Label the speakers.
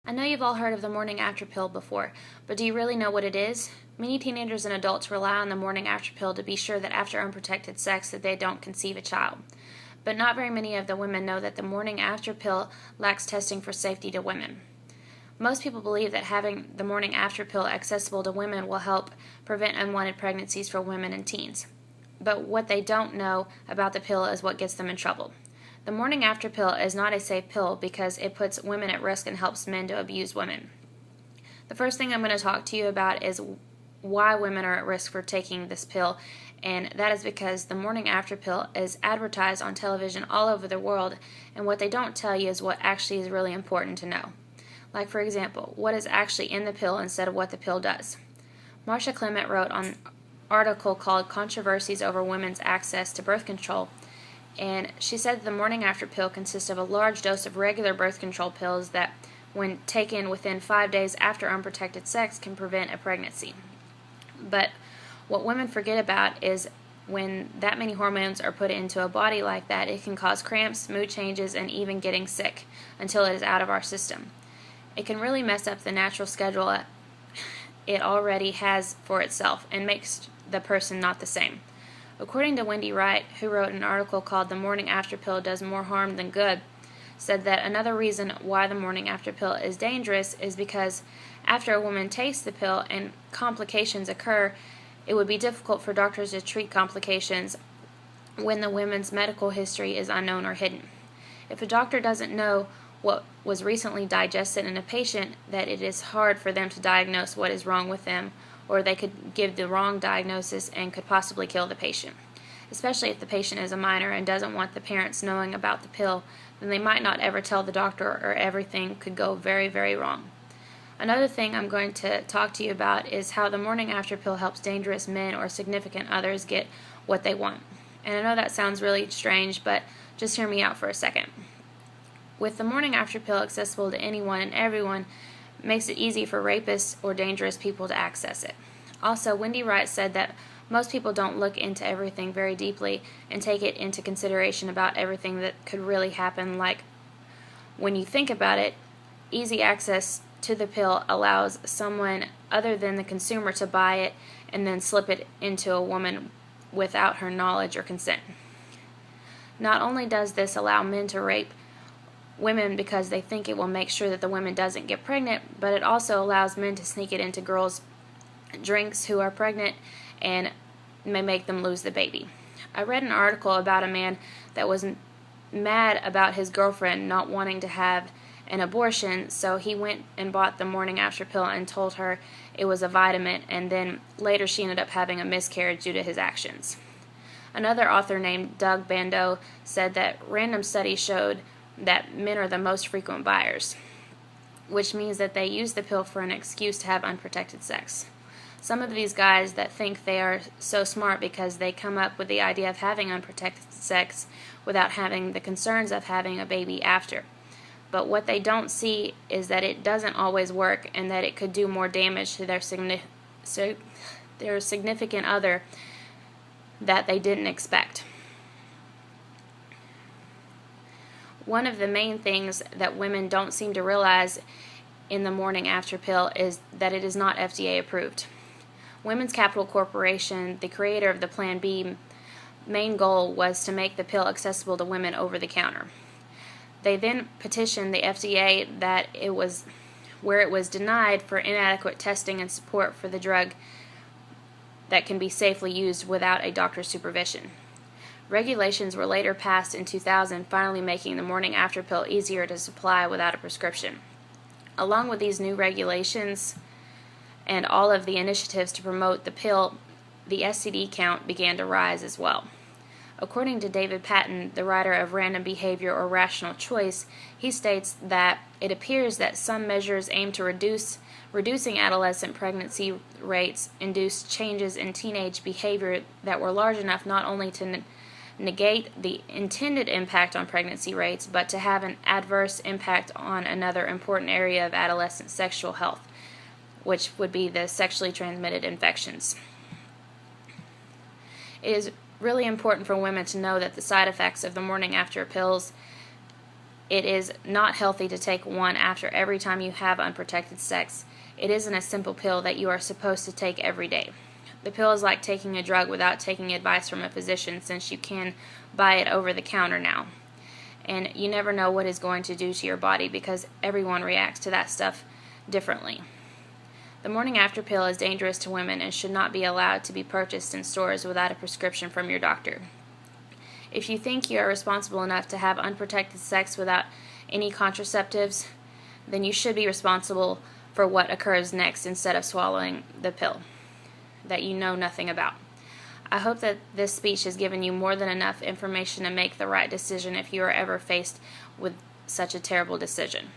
Speaker 1: I know you've all heard of the morning after pill before, but do you really know what it is? Many teenagers and adults rely on the morning after pill to be sure that after unprotected sex that they don't conceive a child. But not very many of the women know that the morning after pill lacks testing for safety to women. Most people believe that having the morning after pill accessible to women will help prevent unwanted pregnancies for women and teens. But what they don't know about the pill is what gets them in trouble. The morning after pill is not a safe pill because it puts women at risk and helps men to abuse women. The first thing I'm going to talk to you about is why women are at risk for taking this pill, and that is because the morning after pill is advertised on television all over the world, and what they don't tell you is what actually is really important to know. Like, for example, what is actually in the pill instead of what the pill does. Marcia Clement wrote an article called Controversies Over Women's Access to Birth Control, and she said the morning after pill consists of a large dose of regular birth control pills that, when taken within 5 days after unprotected sex, can prevent a pregnancy. But what women forget about is when that many hormones are put into a body like that, it can cause cramps, mood changes, and even getting sick until it is out of our system. It can really mess up the natural schedule it already has for itself and makes the person not the same. According to Wendy Wright, who wrote an article called The Morning After Pill Does More Harm Than Good, said that another reason why the morning after pill is dangerous is because after a woman takes the pill and complications occur, it would be difficult for doctors to treat complications when the woman's medical history is unknown or hidden. If a doctor doesn't know what was recently digested in a patient, that it is hard for them to diagnose what is wrong with them, or they could give the wrong diagnosis and could possibly kill the patient. Especially if the patient is a minor and doesn't want the parents knowing about the pill, then they might not ever tell the doctor, or everything could go very, very wrong. Another thing I'm going to talk to you about is how the morning after pill helps dangerous men or significant others get what they want. And I know that sounds really strange, but just hear me out for a second. With the morning after pill accessible to anyone and everyone, makes it easy for rapists or dangerous people to access it. Also, Wendy Wright said that most people don't look into everything very deeply and take it into consideration about everything that could really happen. Like, when you think about it, easy access to the pill allows someone other than the consumer to buy it and then slip it into a woman without her knowledge or consent. Not only does this allow men to rape women because they think it will make sure that the woman doesn't get pregnant, but it also allows men to sneak it into girls' drinks who are pregnant and may make them lose the baby. I read an article about a man that was mad about his girlfriend not wanting to have an abortion, so he went and bought the morning after pill and told her it was a vitamin, and then later she ended up having a miscarriage due to his actions. Another author named Doug Bandeau said that random studies showed that men are the most frequent buyers, which means that they use the pill for an excuse to have unprotected sex. Some of these guys that think they are so smart because they come up with the idea of having unprotected sex without having the concerns of having a baby after. But what they don't see is that it doesn't always work and that it could do more damage to their significant other that they didn't expect. One of the main things that women don't seem to realize in the morning after pill is that it is not FDA approved. Women's Capital Corporation, the creator of the Plan B, main goal was to make the pill accessible to women over the counter. They then petitioned the FDA that it was denied for inadequate testing and support for the drug that can be safely used without a doctor's supervision. Regulations were later passed in 2000, finally making the morning after pill easier to supply without a prescription. Along with these new regulations and all of the initiatives to promote the pill, the STD count began to rise as well. According to David Patton, the writer of Random Behavior or Rational Choice, he states that it appears that some measures aimed to reducing adolescent pregnancy rates induced changes in teenage behavior that were large enough not only to negate the intended impact on pregnancy rates, but to have an adverse impact on another important area of adolescent sexual health, which would be the sexually transmitted infections. It is really important for women to know that the side effects of the morning after pills It is not healthy to take one after every time you have unprotected sex. It isn't a simple pill that you are supposed to take every day. The pill is like taking a drug without taking advice from a physician, since you can buy it over the counter now. And you never know what it's going to do to your body, because everyone reacts to that stuff differently. The morning after pill is dangerous to women and should not be allowed to be purchased in stores without a prescription from your doctor. If you think you are responsible enough to have unprotected sex without any contraceptives, then you should be responsible for what occurs next instead of swallowing the pill that you know nothing about. I hope that this speech has given you more than enough information to make the right decision if you are ever faced with such a terrible decision.